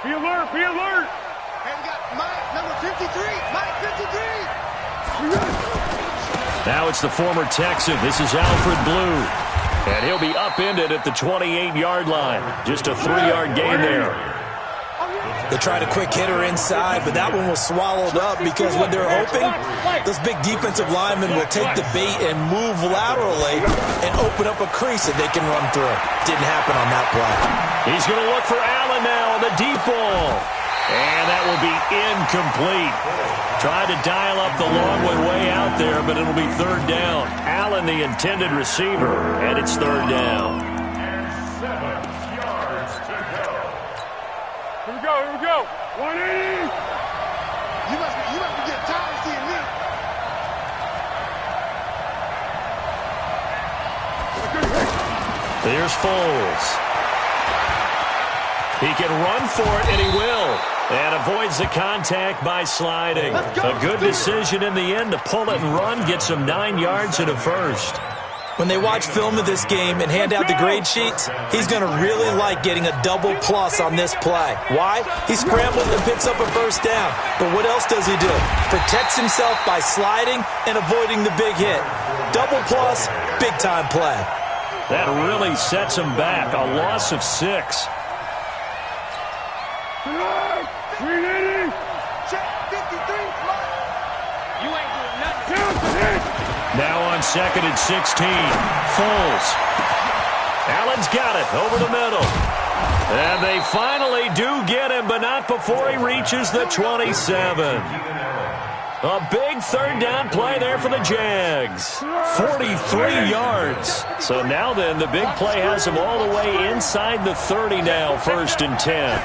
Be alert, be alert! And we got Mike, number 53. Mike, 53. Now it's the former Texan. This is Alfred Blue. And he'll be upended at the 28-yard line. Just a 3-yard gain there. They tried a quick hitter inside, but that one was swallowed up because when they're hoping, those big defensive linemen will take the bait and move laterally and open up a crease that they can run through. Didn't happen on that play. He's going to look for Allen now on the deep ball. And that will be incomplete. Tried to dial up the long one way out there, but it'll be third down. Allen, the intended receiver, and it's third down. Here we go. 180! You must be getting tired of seeing me. There's Foles. He can run for it, and he will. And avoids the contact by sliding. A good decision in the end to pull it and run, get some 9 yards and a first. When they watch film of this game and hand out the grade sheets, he's going to really like getting a double plus on this play. Why? He scrambles and picks up a first down. But what else does he do? Protects himself by sliding and avoiding the big hit. Double plus, big-time play. That really sets him back. A loss of 6. Check 53. You ain't doing nothing. Now on 2nd and 16. Foles. Allen's got it over the middle. And they finally do get him, but not before he reaches the 27. A big third down play there for the Jags. 43 yards. So now then, the big play has him all the way inside the 30 now, 1st and 10.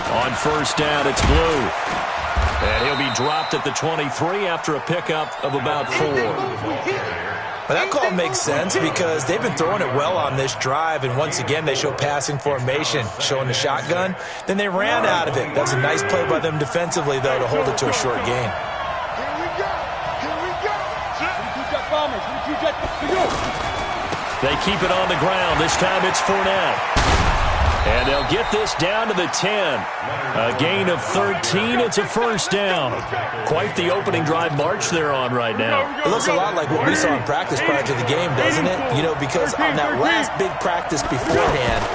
On first down, it's Blue. And he'll be dropped at the 23 after a pickup of about 4. But that call makes sense because they've been throwing it well on this drive, and once again they show passing formation, showing the shotgun. Then they ran out of it. That's a nice play by them defensively, though, to hold it to a short gain. Here we go. They keep it on the ground. This time it's Fournette. And they'll get this down to the 10. A gain of 13. It's a first down. Quite the opening drive march they're on right now. It looks a lot like what we saw in practice prior to the game, doesn't it? You know, because on that last big practice beforehand,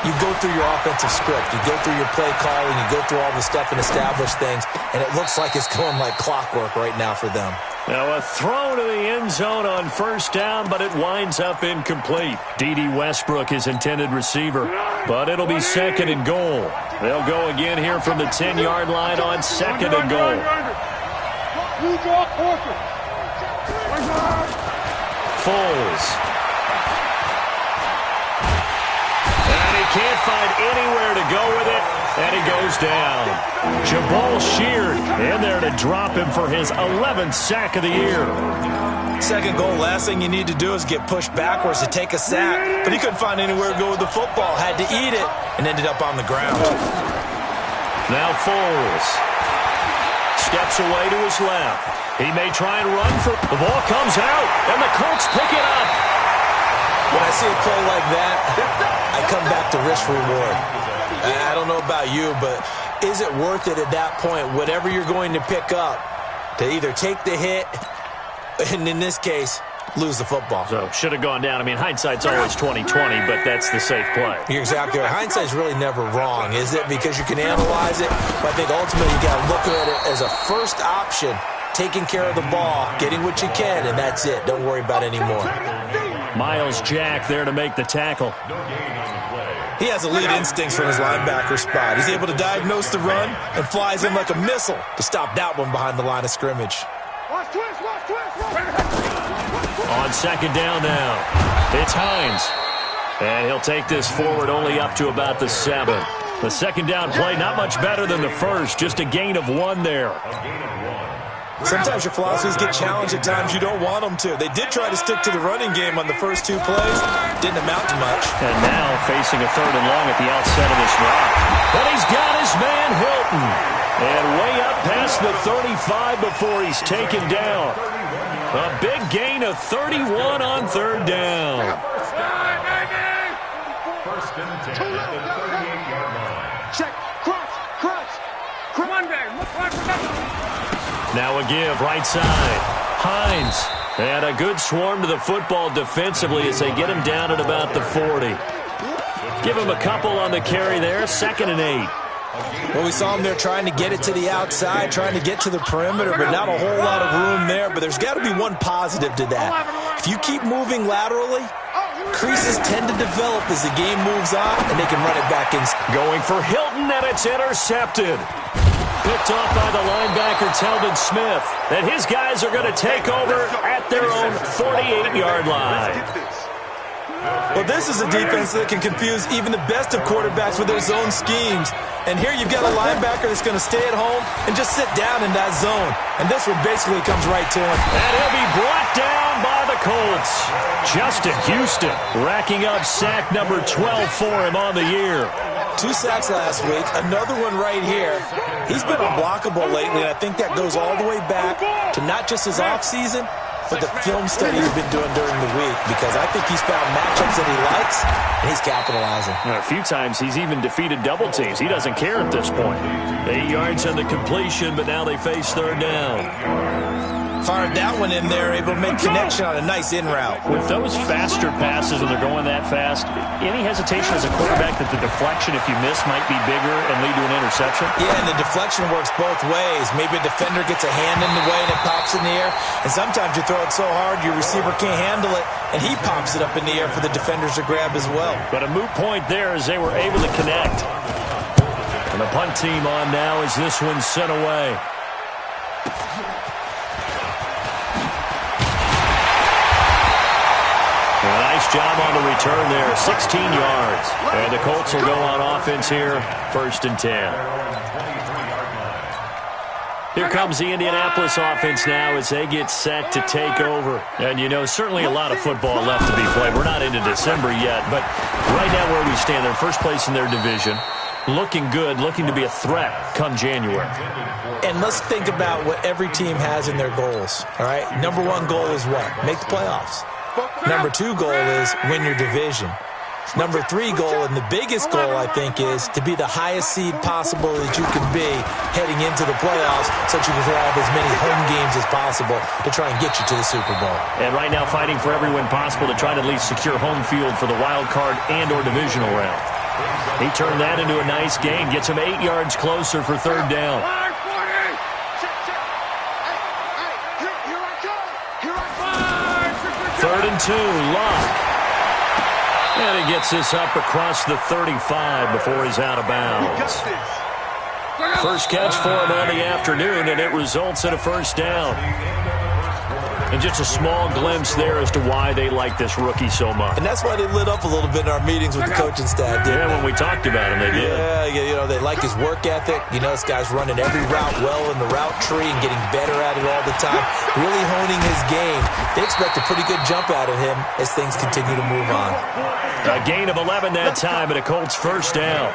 you go through your offensive script. You go through your play calling. You go through all the stuff and establish things. And it looks like it's going like clockwork right now for them. Now a throw to the end zone on first down, but it winds up incomplete. D.D. Westbrook is intended receiver, but it'll be 2nd and goal. They'll go again here from the 10-yard line on 2nd and goal. Foles. And he can't find anywhere to go with it, and he goes down. Jabal Sheard in there to drop him for his 11th sack of the year. 2nd goal, last thing you need to do is get pushed backwards to take a sack. But he couldn't find anywhere to go with the football. Had to eat it and ended up on the ground. Now Foles steps away to his left. He may try and run for the ball comes out, and the Colts pick it up. When I see a play like that, I come back to risk-reward. I don't know about you, but is it worth it at that point, whatever you're going to pick up, to either take the hit, and in this case, lose the football? So, should have gone down. I mean, hindsight's always 20/20, but that's the safe play. You're exactly right. Hindsight's really never wrong, is it? Because you can analyze it, but I think ultimately you got to look at it as a first option, taking care of the ball, getting what you can, and that's it. Don't worry about it anymore. Miles Jack there to make the tackle. He has elite instincts from his linebacker spot. He's able to diagnose the run and flies in like a missile to stop that one behind the line of scrimmage. Watch twist. On 2nd down now, it's Hines. And he'll take this forward only up to about the 7. The 2nd down play, not much better than the first, just a gain of 1 there. Sometimes your philosophies get challenged at times you don't want them to. They did try to stick to the running game on the first 2 plays. Didn't amount to much. And now facing a 3rd and long at the outset of this drive. But he's got his man Hilton. And way up past the 35 before he's taken down. A big gain of 31 on 3rd down. First and 10 at the 38-yard line. Check. Now a give, right side. Hines. And a good swarm to the football defensively as they get him down at about the 40. Give him a couple on the carry there, 2nd and 8. Well, we saw him there trying to get it to the outside, trying to get to the perimeter, but not a whole lot of room there. But there's got to be one positive to that. If you keep moving laterally, creases tend to develop as the game moves on, and they can run it back in. Going for Hilton, and it's intercepted. Picked off by the linebacker, Telvin Smith. And his guys are going to take over at their own 48-yard line. Well, this is a defense that can confuse even the best of quarterbacks with their zone schemes. And here you've got a linebacker that's going to stay at home and just sit down in that zone. And this one basically comes right to him. And he'll be brought down by the Colts. Justin Houston racking up sack number 12 for him on the year. 2 sacks last week, another one right here. He's been unblockable lately, and I think that goes all the way back to not just his offseason, but the film study he's been doing during the week, because I think he's found matchups that he likes, and he's capitalizing. A few times he's even defeated double teams. He doesn't care at this point. 8 yards on the completion, but now they face 3rd down. Fired that one in there, able to make connection on a nice in route. With those faster passes and they're going that fast, any hesitation as a quarterback that the deflection, if you miss, might be bigger and lead to an interception? Yeah, and the deflection works both ways. Maybe a defender gets a hand in the way and it pops in the air, and sometimes you throw it so hard your receiver can't handle it, and he pops it up in the air for the defenders to grab as well. But a moot point there as they were able to connect. And the punt team on now as this one's sent away. Nice job on the return there, 16 yards. And the Colts will go on offense here, 1st and 10. Here comes the Indianapolis offense now as they get set to take over. And, you know, certainly a lot of football left to be played. We're not into December yet, but right now where we stand, they're first place in their division. Looking good, looking to be a threat come January. And let's think about what every team has in their goals, all right? Number 1 goal is what? Make the playoffs. Number 2 goal is win your division. Number 3 goal, and the biggest goal, I think, is to be the highest seed possible that you can be heading into the playoffs so that you can have as many home games as possible to try and get you to the Super Bowl. And right now fighting for every win possible to try to at least secure home field for the wild card and or divisional round. He turned that into a nice gain, gets him 8 yards closer for 3rd down. 3rd and 2, Luck. And he gets this up across the 35 before he's out of bounds. First catch for him on the afternoon, and it results in a 1st down. And just a small glimpse there as to why they like this rookie so much. And that's why they lit up a little bit in our meetings with the coaching staff, didn't they? When we talked about him, they did. Yeah, you know, they like his work ethic. You know, this guy's running every route well in the route tree and getting better at it all the time, really honing his game. They expect a pretty good jump out of him as things continue to move on. A gain of 11 that time, and a Colts 1st down.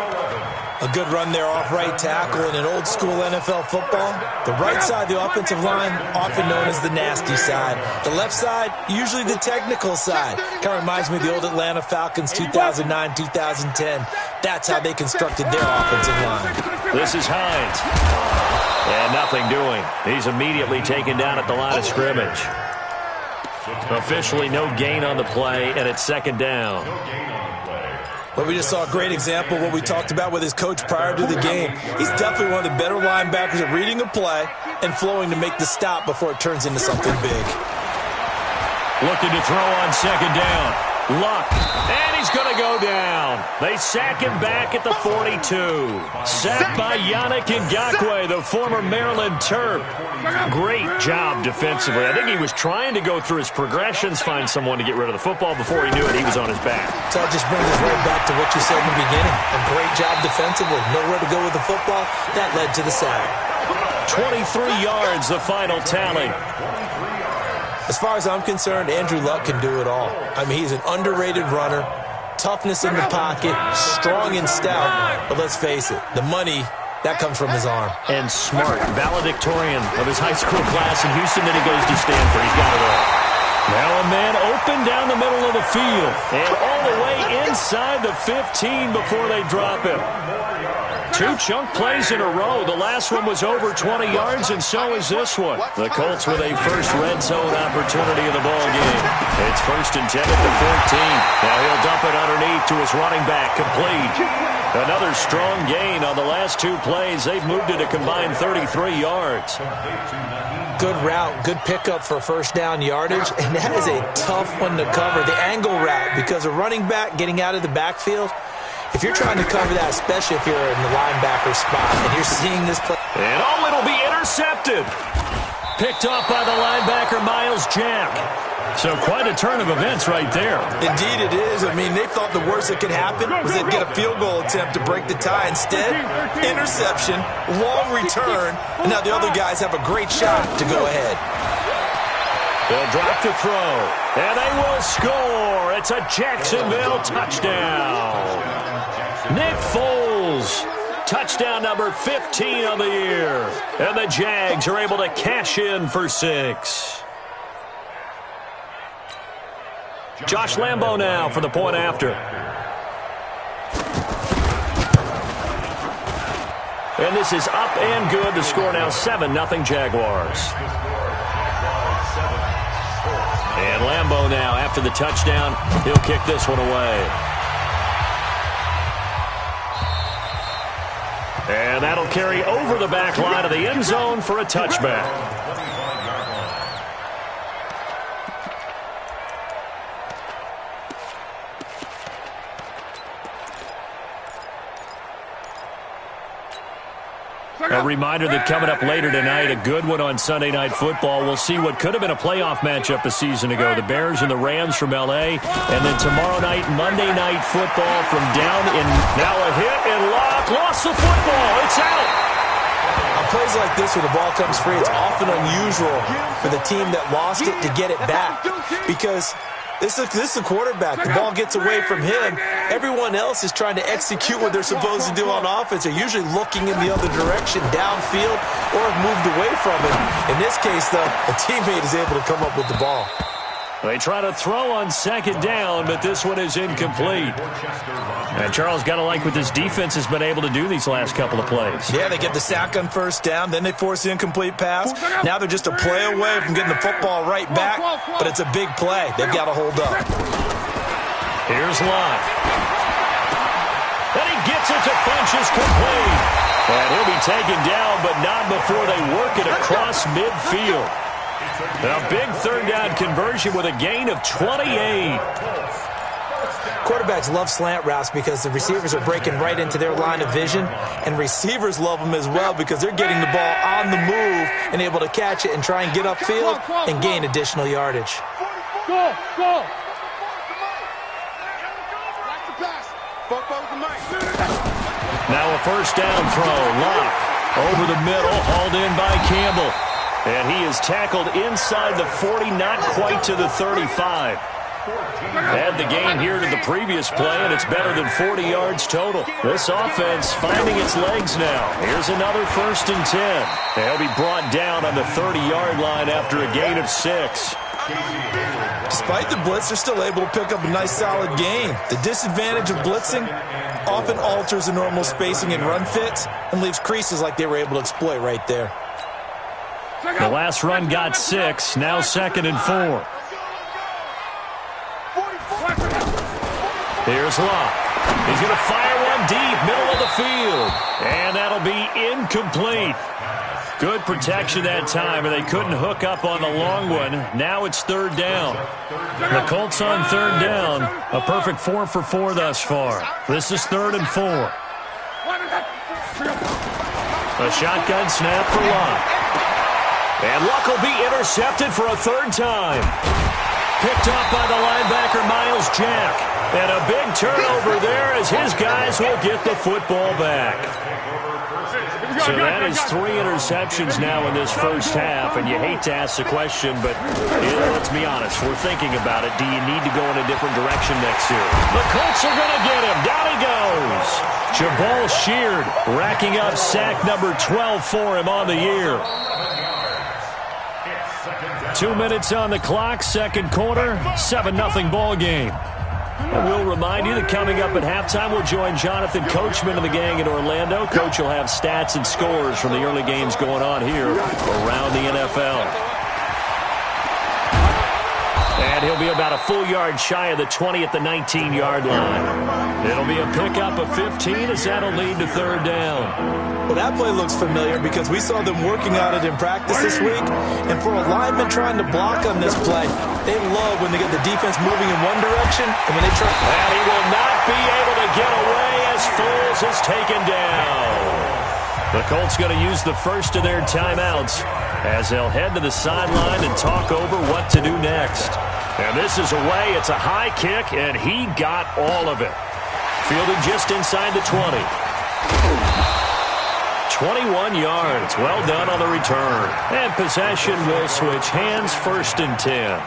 A good run there off right tackle in an old-school NFL football. The right side, the offensive line, often known as the nasty side. The left side, usually the technical side. Kind of reminds me of the old Atlanta Falcons 2009, 2010. That's how they constructed their offensive line. This is Hines. And nothing doing. He's immediately taken down at the line of scrimmage. Officially no gain on the play, and it's 2nd down. Well, we just saw a great example of what we talked about with his coach prior to the game. He's definitely one of the better linebackers at reading a play and flowing to make the stop before it turns into something big. Looking to throw on 2nd down. Luck. And he's going to go down. They sack him back at the 42. Sacked by Yannick Ngakoue, the former Maryland Terp. Great job defensively. I think he was trying to go through his progressions, find someone to get rid of the football. Before he knew it, he was on his back. So that just brings us right back to what you said in the beginning. A great job defensively. Nowhere to go with the football. That led to the sack. 23 yards, the final tally. As far as I'm concerned, Andrew Luck can do it all. I mean, he's an underrated runner, toughness in the pocket, strong and stout. But let's face it, the money, that comes from his arm. And smart, valedictorian of his high school class in Houston. Then he goes to Stanford. He's got it all. Now a man open down the middle of the field. And all the way inside the 15 before they drop him. 2 chunk plays in a row. The last one was over 20 yards, and so is this one. The Colts with a first red zone opportunity in the ball game. It's 1st and 10 at the 14. Now he'll dump it underneath to his running back, complete. Another strong gain on the last 2 plays. They've moved it a combined 33 yards. Good route, good pickup for first down yardage, and that is a tough one to cover, the angle route, because a running back getting out of the backfield, if you're trying to cover that, especially if you're in the linebacker spot, and you're seeing this play. And it'll be intercepted. Picked off by the linebacker, Miles Jack. So quite a turn of events right there. Indeed it is. I mean, they thought the worst that could happen was they'd get a field goal attempt to break the tie. Instead, interception, long return, and now the other guys have a great shot to go ahead. They'll drop to throw, and they will score. It's a Jacksonville touchdown. Nick Foles, touchdown number 15 of the year. And the Jags are able to cash in for 6. Josh Lambo now for the point after. And this is up and good. The score now 7-0 Jaguars. And Lambo now after the touchdown. He'll kick this one away. And that'll carry over the back line of the end zone for a touchback. A reminder that coming up later tonight, a good one on Sunday Night Football. We'll see what could have been a playoff matchup a season ago. The Bears and the Rams from L.A. And then tomorrow night, Monday Night Football from down in. Now a hit and Locke lost the football. It's out. On plays like this where the ball comes free, it's often unusual for the team that lost it to get it back. Because this is the quarterback. The ball gets away from him. Everyone else is trying to execute what they're supposed to do on offense. They're usually looking in the other direction, downfield, or have moved away from it. In this case, though, a teammate is able to come up with the ball. They try to throw on 2nd down, but this one is incomplete. And Charles, got to like what this defense has been able to do these last couple of plays. Yeah, they get the sack on 1st down, then they force the incomplete pass. Now they're just a play away from getting the football right back, but it's a big play. They've got to hold up. Here's Locke. And he gets it to Funchess, complete. And he'll be taken down, but not before they work it across midfield. A big 3rd down conversion with a gain of 28. Quarterbacks love slant routes because the receivers are breaking right into their line of vision, and receivers love them as well because they're getting the ball on the move and able to catch it and try and get upfield and gain additional yardage. Go, go. Now a 1st down throw. Locke over the middle, hauled in by Campbell. And he is tackled inside the 40, not quite to the 35. Add the gain here to the previous play, and it's better than 40 yards total. This offense finding its legs now. Here's another 1st and 10. They'll be brought down on the 30-yard line after a gain of 6. Despite the blitz, they're still able to pick up a nice, solid gain. The disadvantage of blitzing often alters the normal spacing and run fits and leaves creases like they were able to exploit right there. The last run got 6. Now 2nd and 4. Here's Locke. He's going to fire one deep, middle of the field. And that'll be incomplete. Good protection that time, and they couldn't hook up on the long one. Now it's 3rd down. The Colts on 3rd down. A perfect 4 for 4 thus far. This is 3rd and 4. A shotgun snap for Locke. And Luck will be intercepted for a 3rd time. Picked up by the linebacker, Miles Jack. And a big turnover there as his guys will get the football back. So that is 3 interceptions now in this first half. And you hate to ask the question, but let's be honest. We're thinking about it. Do you need to go in a different direction next year? The Colts are going to get him. Down he goes. Jabal Sheard racking up sack number 12 for him on the year. 2 minutes on the clock, 2nd quarter, 7-0 ball game. And we'll remind you that coming up at halftime, we'll join Jonathan Coachman and the gang in Orlando. Coach will have stats and scores from the early games going on here around the NFL. And he'll be about a full yard shy of the 20 at the 19-yard line. It'll be a pickup of 15 as that'll lead to third down. Well, that play looks familiar because we saw them working on it in practice this week. And for a lineman trying to block on this play, they love when they get the defense moving in one direction and when they try. And he will not be able to get away as Foles is taken down. The Colts going to use the first of their timeouts as they'll head to the sideline and talk over what to do next. And this is away. It's a high kick, and he got all of it. Fielded just inside the 20. 21 yards. Well done on the return. And possession will switch hands, 1st and 10.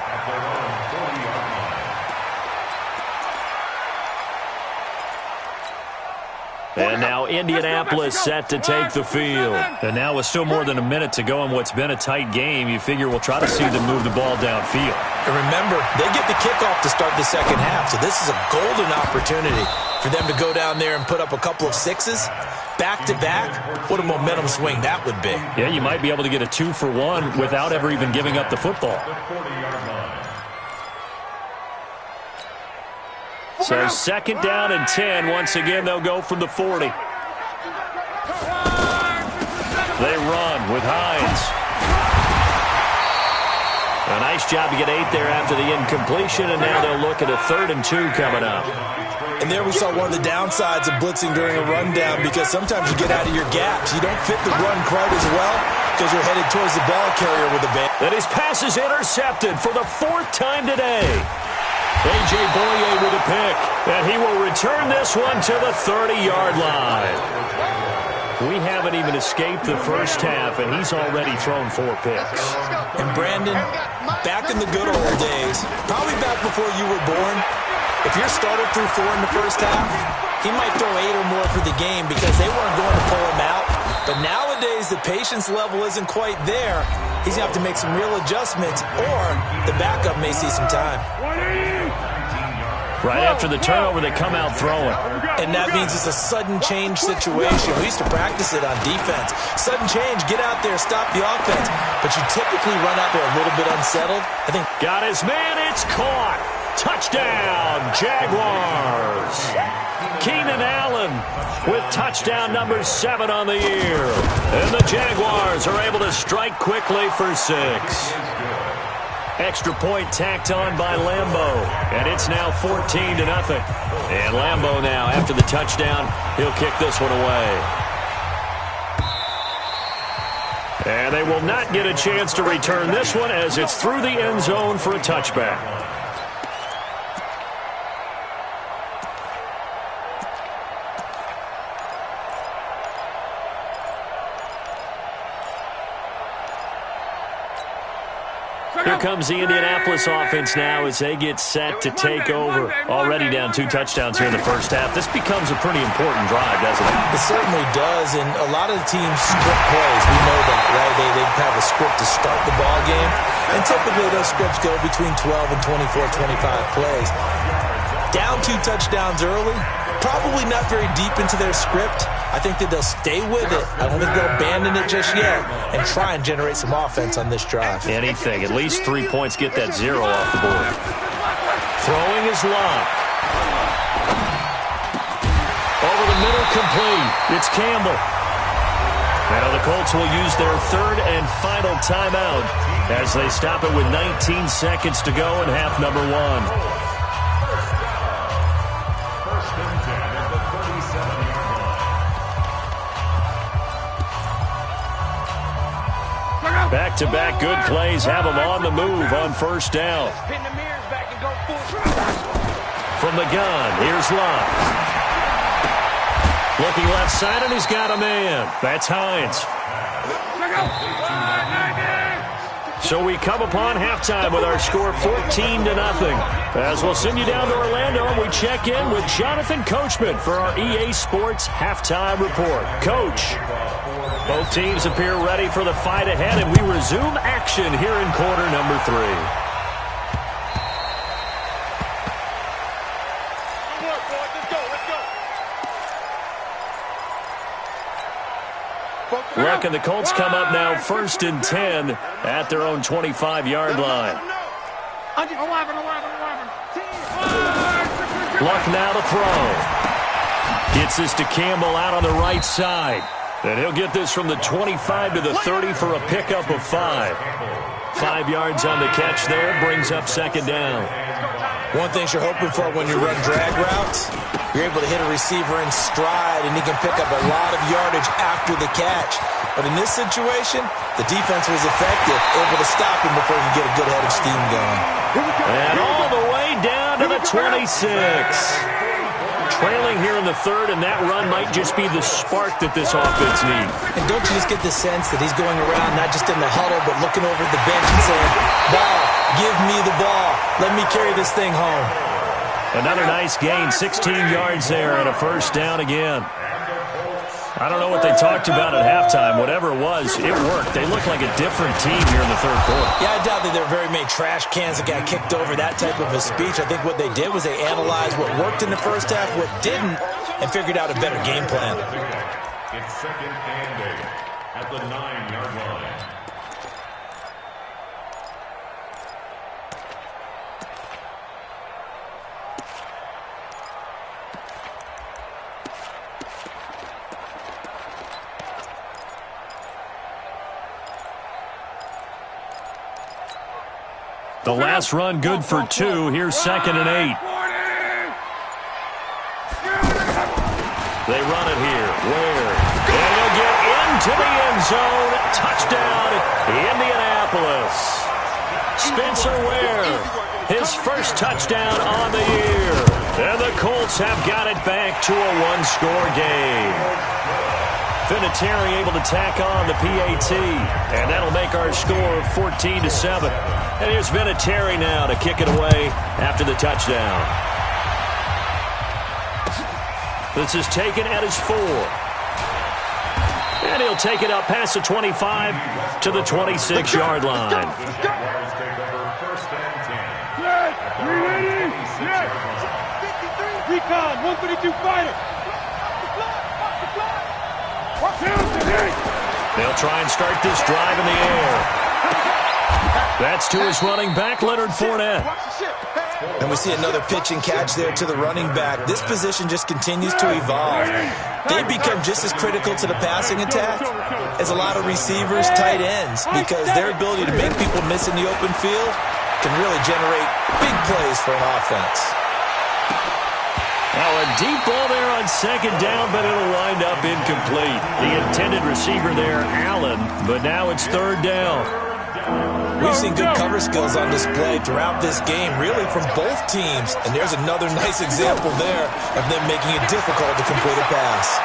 And now Indianapolis set to take the field. And now with still more than a minute to go in what's been a tight game, you figure we'll try to see them move the ball downfield. And remember, they get the kickoff to start the second half, so this is a golden opportunity for them to go down there and put up a couple of sixes. Back-to-back, what a momentum swing that would be. Yeah, you might be able to get a 2-for-1 without ever even giving up the football. So 2nd down and 10. Once again, they'll go from the 40. They run with Hines. A nice job to get 8 there after the incompletion, and now they'll look at a 3rd and 2 coming up. And there we saw one of the downsides of blitzing during a rundown because sometimes you get out of your gaps. You don't fit the run quite as well because you're headed towards the ball carrier with a band. And his pass is intercepted for the 4th time today. A.J. Boye with a pick, and he will return this one to the 30-yard line. We haven't even escaped the first half, and he's already thrown 4 picks. And Brandon, back in the good old days, probably back before you were born, if your starter threw 4 in the first half, he might throw 8 or more for the game because they weren't going to pull him out. But nowadays, the patience level isn't quite there. He's going to have to make some real adjustments, or the backup may see some time. Right after the turnover, they come out throwing. And that means it's a sudden change situation. We used to practice it on defense. Sudden change, get out there, stop the offense. But you typically run out there a little bit unsettled. I think. Got his man, it's caught. Touchdown, Jaguars. Keenan Allen with touchdown number 7 on the year. And the Jaguars are able to strike quickly for 6. Extra point tacked on by Lambeau. And it's now 14-0. And Lambeau now, after the touchdown, he'll kick this one away. And they will not get a chance to return this one as it's through the end zone for a touchback. Here comes the Indianapolis offense now as they get set to take over. Already down 2 touchdowns here in the first half. This becomes a pretty important drive, doesn't it? It certainly does, and a lot of the teams script plays. We know that, right? They have a script to start the ball game, and typically those scripts go between 12 and 24, 25 plays. Down 2 touchdowns early, probably not very deep into their script. I think that they'll stay with it. I don't think they'll abandon it just yet and try and generate some offense on this drive. Anything. At least 3 points, get that 0 off the board. Throwing is Locke. Over the middle, complete. It's Campbell. Now the Colts will use their 3rd and final timeout as they stop it with 19 seconds to go in half number 1. Back-to-back good plays have them on the move on 1st down. From the gun, here's Locke. Looking left side, and he's got a man. That's Hines. So we come upon halftime with our score 14-0. As we'll send you down to Orlando, and we check in with Jonathan Coachman for our EA Sports Halftime Report. Coach. Both teams appear ready for the fight ahead, and we resume action here in quarter number 3. Luck and the Colts come up now 1st and 10 at their own 25-yard line. Luck now to throw. Gets this to Campbell out on the right side. And he'll get this from the 25 to the 30 for a pickup of 5. 5 yards on the catch there, brings up 2nd down. One thing you're hoping for when you run drag routes, you're able to hit a receiver in stride, and he can pick up a lot of yardage after the catch. But in this situation, the defense was effective, able to stop him before he could get a good head of steam going. And all the way down to the 26. Trailing here in the 3rd, and that run might just be the spark that this offense needs. And don't you just get the sense that he's going around not just in the huddle, but looking over at the bench and saying, ball, give me the ball. Let me carry this thing home. Another nice gain, 16 yards there, and a 1st down again. I don't know what they talked about at halftime. Whatever it was, it worked. They look like a different team here in the 3rd quarter. Yeah, I doubt that there were very many trash cans that got kicked over, that type of a speech. I think what they did was they analyzed what worked in the first half, what didn't, and figured out a better game plan. It's 2nd and 8 at the 9-yard line. The last run good for 2. Here's 2nd and 8. They run it here. Ware. And he'll get into the end zone. Touchdown, Indianapolis. Spencer Ware, his first touchdown on the year. And the Colts have got it back to a 1-score game. Vinatieri able to tack on the PAT, and that'll make our score 14-7. And here's Vinatieri now to kick it away after the touchdown. This is taken at his 4. And he'll take it up past the 25 to the 26-yard line. Recon, 132 fighter. They'll try and start this drive in the air. That's to his running back, Leonard Fournette. And we see another pitch and catch there to the running back. This position just continues to evolve. They become just as critical to the passing attack as a lot of receivers, tight ends, because their ability to make people miss in the open field can really generate big plays for an offense. Now a deep ball there on 2nd down, but it'll wind up incomplete. The intended receiver there, Allen, but now it's 3rd down. We've seen good cover skills on display throughout this game, really from both teams. And there's another nice example there of them making it difficult to complete a pass.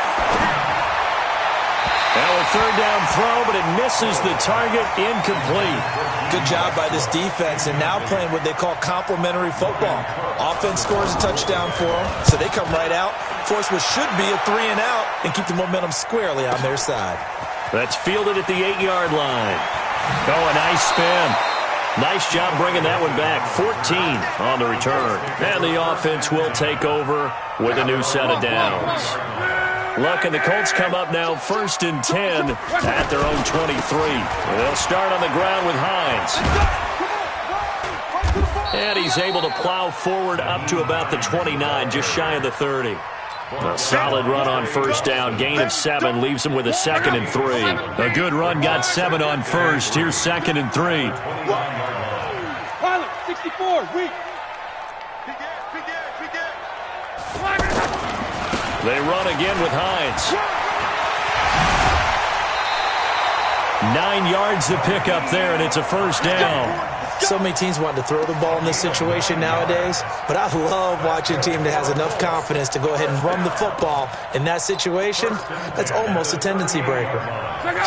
Now a 3rd down throw, but it misses the target, incomplete. Good job by this defense, and now playing what they call complementary football. Offense scores a touchdown for them, so they come right out, force what should be a 3-and-out, and keep the momentum squarely on their side. That's fielded at the 8-yard line. Oh, a nice spin. Nice job bringing that one back. 14 on the return. And the offense will take over with a new set of downs. Luck and the Colts come up now 1st and 10 at their own 23. They'll start on the ground with Hines. And he's able to plow forward up to about the 29, just shy of the 30. A solid run on 1st down. Gain of 7 leaves him with a 2nd and 3. A good run got 7 on 1st. Here's 2nd and 3. Pilot, 64, weak. They run again with Hines. 9 yards to pick up there, and it's a 1st down. So many teams want to throw the ball in this situation nowadays, but I love watching a team that has enough confidence to go ahead and run the football in that situation. That's almost a tendency breaker.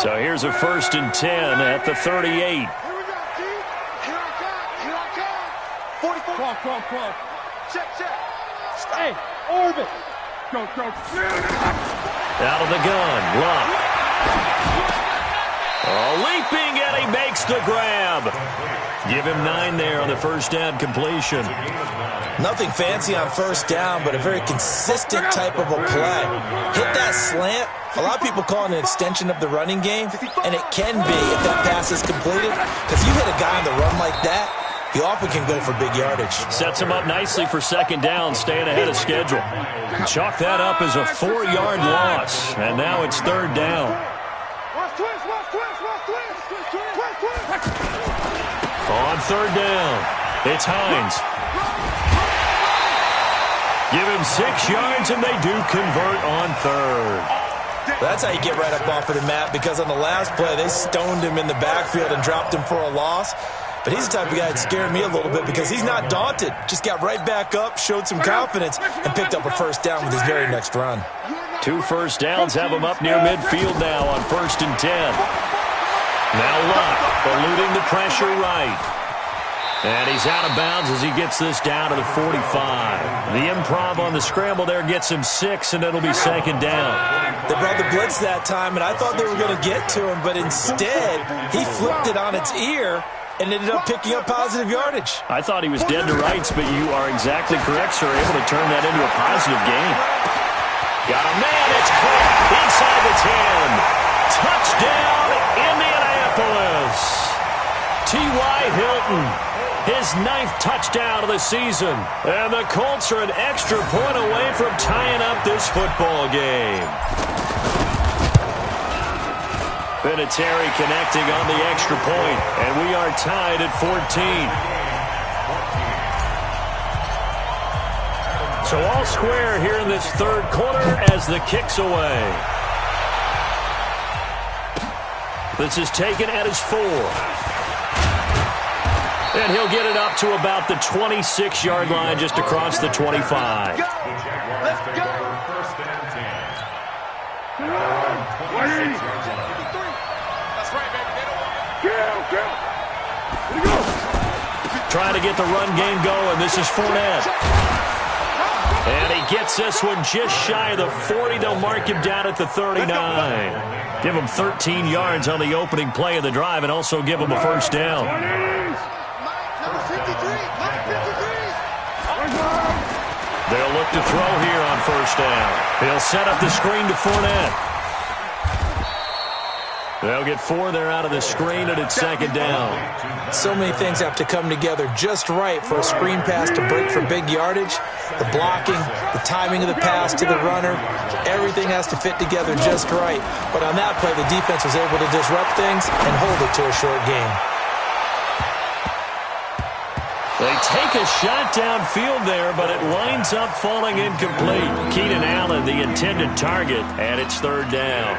So here's a 1st and 10 at the 38. Here we go, G. Here I come. 44. Clock. Check. Hey, orbit. Go. Out of the gun, Luck. Oh, leaping, and he makes the grab. Give him 9 there on the first down completion. Nothing fancy on first down, but a very consistent type of a play. Hit that slant. A lot of people call it an extension of the running game, and it can be if that pass is completed, because you hit a guy on the run like that, he often can go for big yardage. Sets him up nicely for second down, staying ahead of schedule. Chalk that up as a 4-yard loss, and now it's third down. On third down, it's Hines. Give him 6 yards, and they do convert on third. That's how you get right up off of the mat, because on the last play, they stoned him in the backfield and dropped him for a loss. But he's the type of guy that scared me a little bit because he's not daunted. Just got right back up, showed some confidence, and picked up a first down with his very next run. 2 first downs have him up near midfield now on 1st and 10. Now Luck, eluding the pressure right. And he's out of bounds as he gets this down to the 45. The improv on the scramble there gets him 6, and it'll be second down. They brought the blitz that time, and I thought they were going to get to him, but instead, he flipped it on its ear and ended up picking up positive yardage. I thought he was dead to rights, but you are exactly correct, sir. Able to turn that into a positive gain. Got a man, it's caught inside the 10. Touchdown, Indianapolis. T.Y. Hilton, his 9th touchdown of the season. And the Colts are an extra point away from tying up this football game. Vinatieri connecting on the extra point, and we are tied at 14. So all square here in this third quarter as the kick's away. This is taken at his 4. And he'll get it up to about the 26-yard line just across the 25. Let's go. First and 10. That's right, baby. They don't want it. Trying to get the run game going. This is Fournette. And he gets this one just shy of the 40. They'll mark him down at the 39. Give him 13 yards on the opening play of the drive and also give him a first down. They'll look to throw here on first down. He'll set up the screen to Fournette. They'll get 4 there out of the screen, and it's second down. So many things have to come together just right for a screen pass to break for big yardage. The blocking, the timing of the pass to the runner, everything has to fit together just right. But on that play, the defense was able to disrupt things and hold it to a short gain. They take a shot downfield there, but it winds up falling incomplete. Keenan Allen, the intended target, and it's third down.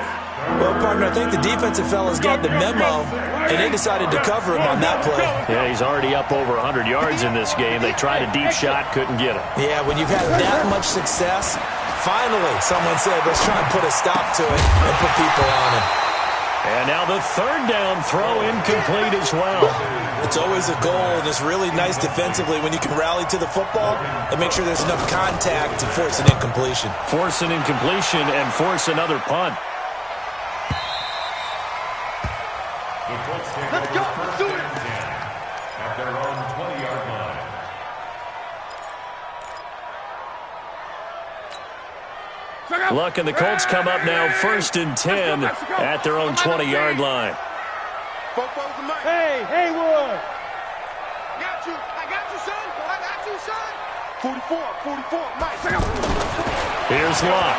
Well, partner, I think the defensive fellas got the memo, and they decided to cover him on that play. Yeah, he's already up over 100 yards in this game. They tried a deep shot, couldn't get him. Yeah, when you've had that much success, finally someone said, let's try and put a stop to it and put people on him. And now the third down throw incomplete as well. It's always a goal, and it's really nice defensively when you can rally to the football and make sure there's enough contact to force an incompletion. Force an incompletion and force another punt. Let's go. Let's do it. At their own 20-yard line. Luck and the Colts come up now 1st and 10 at their own 20-yard line. Hey, Haywood! Got you. I got you, son. I got you, son. 44, Mike. Here's Luck.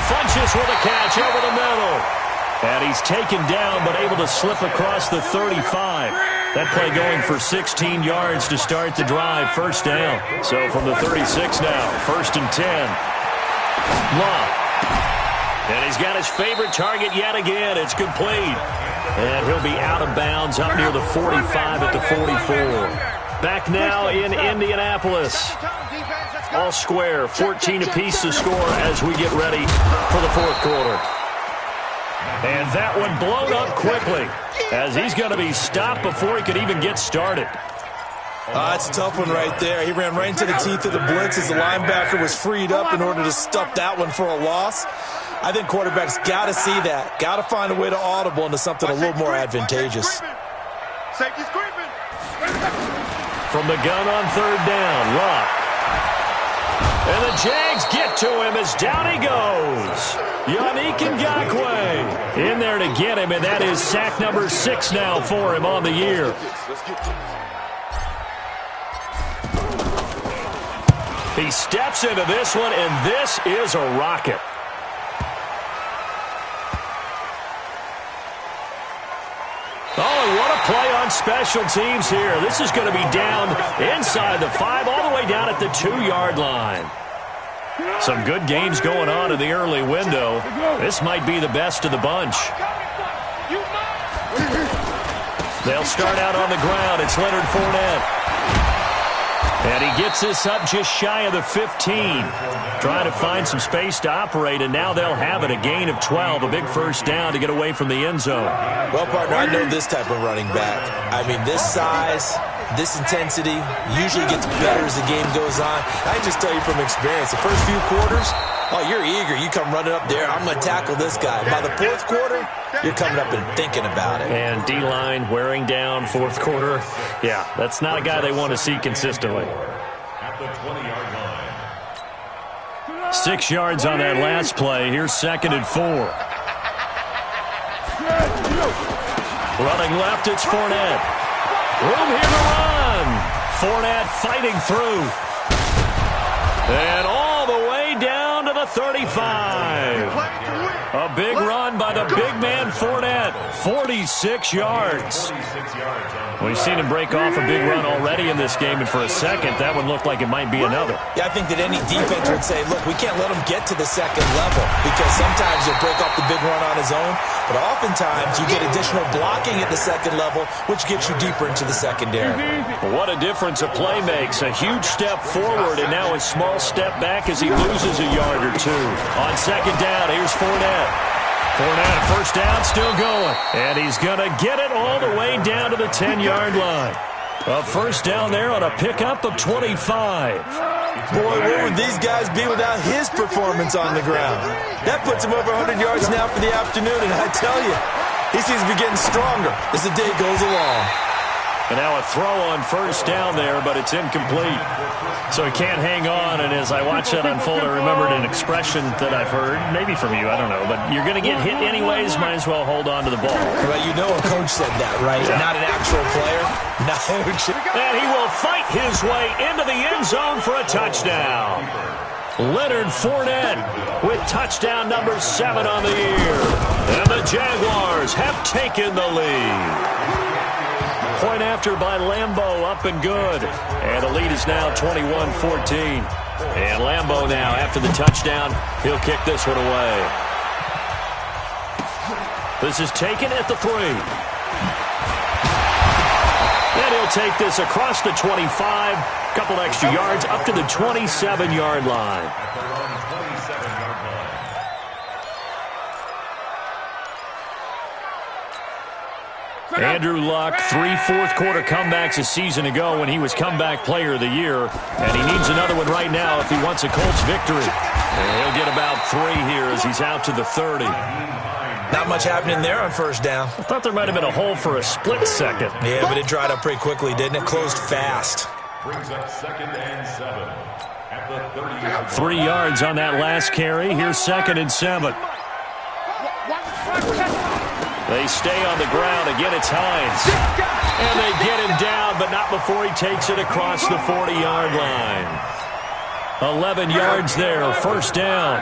Funches with a catch over the middle. And he's taken down but able to slip across the 35. That play going for 16 yards to start the drive. First down. So from the 36 now, 1st and 10. Luck. And he's got his favorite target yet again. It's complete. And he'll be out of bounds up near the 45 at the 44. Back now in Indianapolis. All square, 14 apiece to score as we get ready for the fourth quarter. And that one blown up quickly as he's going to be stopped before he could even get started. That's a tough one right there. He ran right into the teeth of the blitz as the linebacker was freed up in order to stuff that one for a loss. I think quarterbacks got to see that. Got to find a way to audible into something a little more advantageous. Safety's creeping. From the gun on third down, Luck. And the Jags get to him as down he goes. Yannick Ngakoue in there to get him, and that is sack number 6 now for him on the year. He steps into this one, and this is a rocket. Oh, and what a play on special teams here. This is going to be down inside the 5, all the way down at the 2-yard line. Some good games going on in the early window. This might be the best of the bunch. They'll start out on the ground. It's Leonard Fournette. And he gets this up just shy of the 15. Trying to find some space to operate, and now they'll have it. A gain of 12, a big first down to get away from the end zone. Well, partner, I know this type of running back. I mean, this size, this intensity usually gets better as the game goes on. I can just tell you from experience, the first few quarters, oh, you're eager. You come running up there, I'm going to tackle this guy. By the fourth quarter, you're coming up and thinking about it. And D-line wearing down fourth quarter. Yeah, that's not a guy they want to see consistently. At the 20-yard line. 6 yards on that last play. Here's 2nd and 4. Running left, it's Fournette. Room here to run. Fournette fighting through. And all the way down to the 35. A big run by the big man Fournette. 46 yards. We've seen him break off a big run already in this game, and for a second, that one looked like it might be another. Yeah, I think that any defense would say, look, we can't let him get to the second level, because sometimes he'll break off the big run on his own, but oftentimes you get additional blocking at the second level, which gets you deeper into the secondary. What a difference a play makes. A huge step forward, and now a small step back as he loses a yard or two. On second down, here's Fournette. Fournette, first down, still going. And he's going to get it all the way down to the 10-yard line. A first down there on a pickup of 25. Boy, where would these guys be without his performance on the ground? That puts him over 100 yards now for the afternoon, and I tell you, he seems to be getting stronger as the day goes along. And now a throw on first down there, but it's incomplete. So he can't hang on, and as I watch that unfold, I remembered an expression that I've heard, maybe from you, I don't know, but you're going to get hit anyways, might as well hold on to the ball. Well, you know a coach said that, right? Yeah. Not an actual player. No. And he will fight his way into the end zone for a touchdown. Leonard Fournette with touchdown number 7 on the year. And the Jaguars have taken the lead. Point after by Lambeau, up and good. And the lead is now 21-14. And Lambeau now, after the touchdown, he'll kick this one away. This is taken at the 3. And he'll take this across the 25. Couple extra yards up to the 27-yard line. Andrew Luck, 3 fourth-quarter comebacks a season ago when he was comeback player of the year. And he needs another one right now if he wants a Colts victory. And he'll get about 3 here as he's out to the 30. Not much happening there on first down. I thought there might have been a hole for a split second. Yeah, but it dried up pretty quickly, didn't it? Closed fast. Brings up 2nd and 7 at the 30-yard line. 3 yards on that last carry. Here's 2nd and 7. They stay on the ground. Again, it's Hines. And they get him down, but not before he takes it across the 40-yard line. 11 yards there, first down.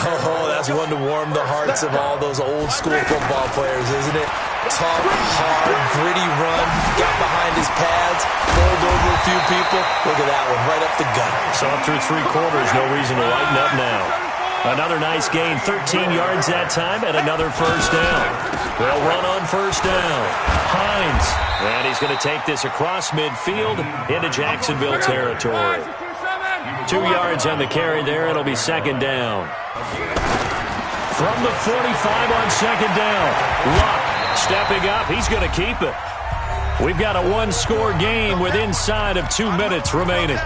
Oh, that's one to warm the hearts of all those old-school football players, isn't it? Tough, hard, gritty run. Got behind his pads, rolled over a few people. Look at that one, right up the gut. So through 3 quarters, no reason to lighten up now. Another nice gain, 13 yards that time, and another first down. They'll run on first down. Hines, and he's going to take this across midfield into Jacksonville territory. 2 yards on the carry there. It'll be 2nd down. From the 45 on 2nd down. Luck stepping up. He's going to keep it. We've got a one-score game with inside of 2 minutes remaining.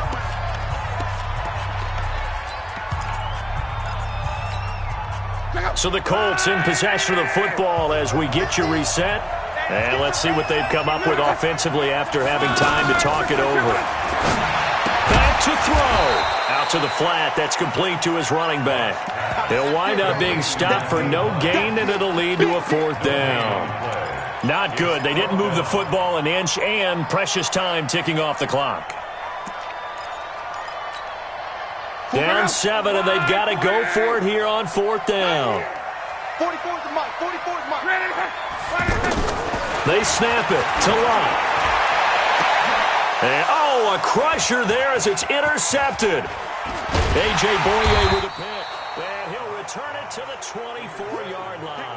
So the Colts in possession of the football as we get you reset. And let's see what they've come up with offensively after having time to talk it over. Back to throw. Out to the flat. That's complete to his running back. He'll wind up being stopped for no gain, and it'll lead to a 4th down. Not good. They didn't move the football an inch, and precious time ticking off the clock. Down 7, and they've got to go for it here on 4th down. 44's the mark. 44's the mark. They snap it to Lott. And, oh, a crusher there as it's intercepted. A.J. Boye with a pick. And he'll return it to the 24-yard line.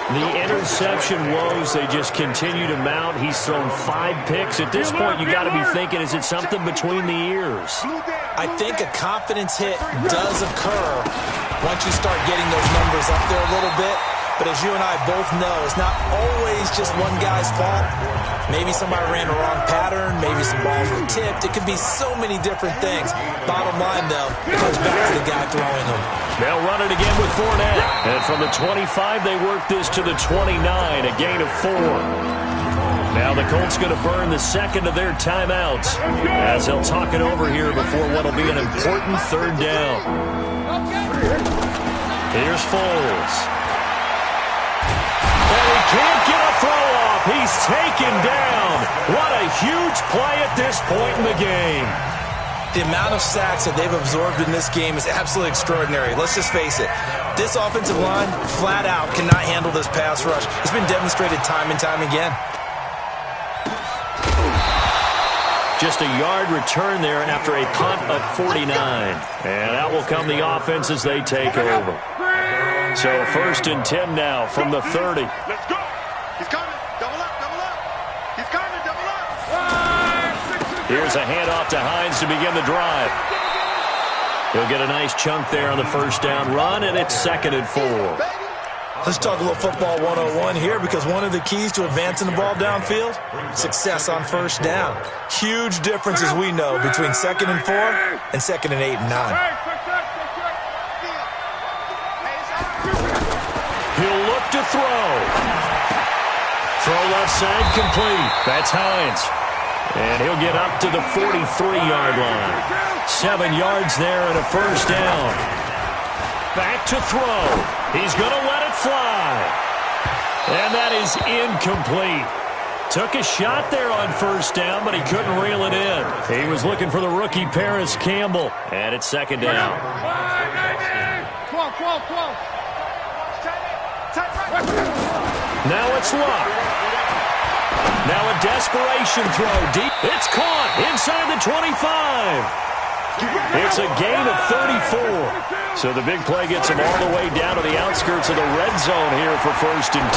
The interception woes, they just continue to mount. He's thrown 5 picks. At this point, you got to be thinking, is it something between the ears? I think a confidence hit does occur once you start getting those numbers up there a little bit. But as you and I both know, it's not always just one guy's fault. Maybe somebody ran the wrong pattern. Maybe some balls were tipped. It could be so many different things. Bottom line, though, it comes back to the guy throwing them. They'll run it again with Fournette. And from the 25, they work this to the 29, a gain of 4. Now the Colts going to burn the second of their timeouts as they'll talk it over here before what will be an important 3rd down. Here's Foles. And he can't get a throw off. He's taken down. What a huge play at this point in the game. The amount of sacks that they've absorbed in this game is absolutely extraordinary. Let's just face it. This offensive line, flat out, cannot handle this pass rush. It's been demonstrated time and time again. Just a yard return there after a punt of 49. And out will come the offense as they take over. So 1st and 10 now from the 30. Let's go. He's coming. Double up, double up. He's coming, double up. Here's a handoff to Hines to begin the drive. He'll get a nice chunk there on the 1st down run, and it's 2nd and 4. Let's talk a little football 101 here, because one of the keys to advancing the ball downfield, success on 1st down. Huge difference, as we know, between 2nd and 4 and 2nd and 8 and 9. He'll look to throw. Throw left side complete. That's Hines. And he'll get up to the 43-yard line. 7 yards there and a 1st down. Back to throw. He's going to let it fly. And that is incomplete. Took a shot there on 1st down, but he couldn't reel it in. He was looking for the rookie Paris Campbell. And it's 2nd down. 12. Now it's Lott. Now a desperation throw deep. It's caught inside the 25. It's a gain of 34. So the big play gets him all the way down to the outskirts of the red zone here for 1st and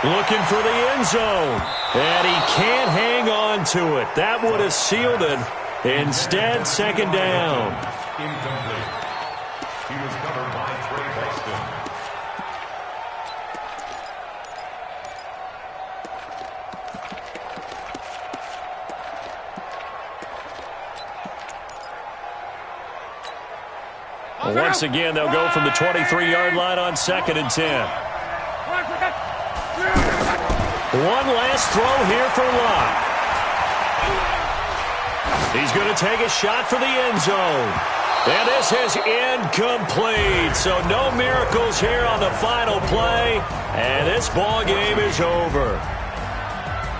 10. Looking for the end zone. And he can't hang on to it. That would have sealed it. Instead, 2nd down. Incomplete. He was covered by Trey Boston. Once again, they'll go from the 23-yard line on 2nd and 10. One last throw here for Lott. He's going to take a shot for the end zone. And this is incomplete. So no miracles here on the final play. And this ball game is over.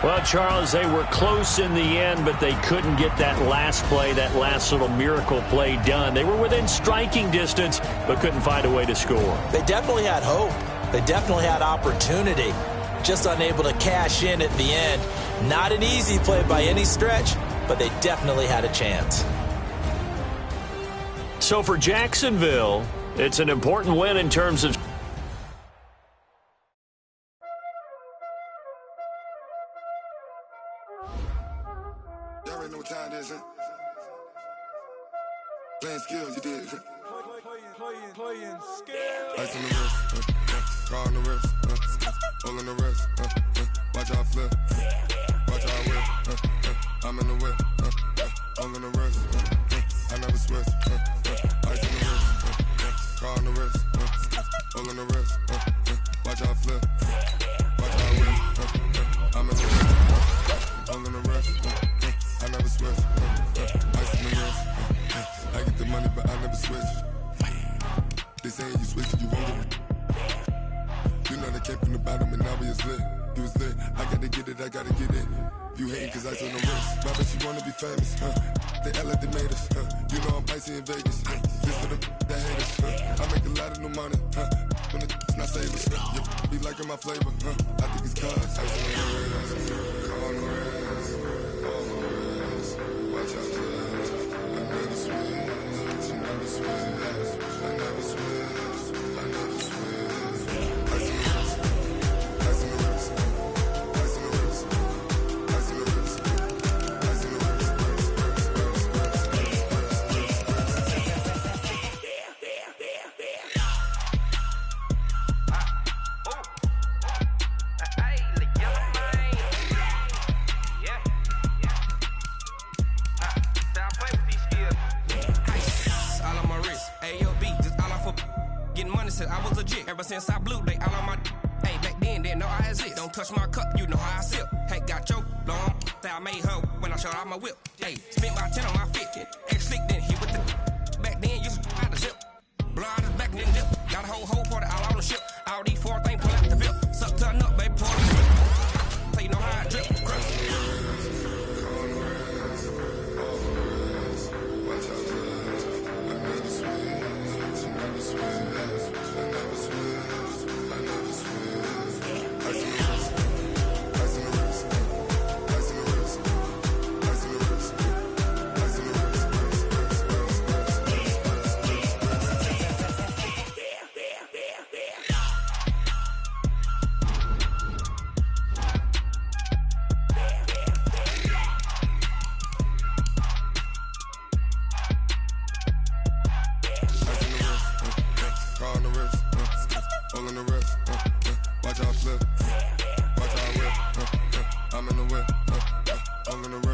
Well, Charles, they were close in the end, but they couldn't get that last play, that last little miracle play done. They were within striking distance, but couldn't find a way to score. They definitely had hope. They definitely had opportunity. Just unable to cash in at the end. Not an easy play by any stretch, but they definitely had a chance. So for Jacksonville, it's an important win in terms of... Y'all already know what time it is, huh? Playing skills, you did. Playing skills. Ice on the wrist, car on the wrist, hole in the wrist, watch out flip. I'm in the whip, I'm in the wrist, I never switch, ice in the wrist, car on the wrist, all in the wrist, watch how I flip, watch how I whip, I'm in the whip, all in the wrist, I never switch, ice in the wrist, I get the money but I never switch, they saying you switch you won't get it, you know they came from the bottom and now we is lit, you was lit, I gotta get it, I gotta get it. You hating cause ice on the wrist. My bitch, you wanna be famous, They act like they made us, You know I'm icy in Vegas, This for the that haters, I make a lot of new money, When it's not savers, You be liking my flavor, I think it's cause ice on the wrist, on the wrist, on the wrist. Watch out, please. I never switch, I never switch, I never switch, I never switch. Ice on the wrist, ice on the wrist, ice on the wrist. I was legit ever since I blew they all on my hey back then didn't know I exist. Don't touch my cup, you know how I sip. Hey, got your long that I made her when I showed out my whip. Hey, spent my 10 on my 50. Ex-slick then hit with the back then used to out the zip. Blow out his back and then dip. Got a whole party all on the ship. All these four things pull out the VIP. Suck to a nut, baby, pour the drip. So you know how I drip. I'm in the whip, all in the whip.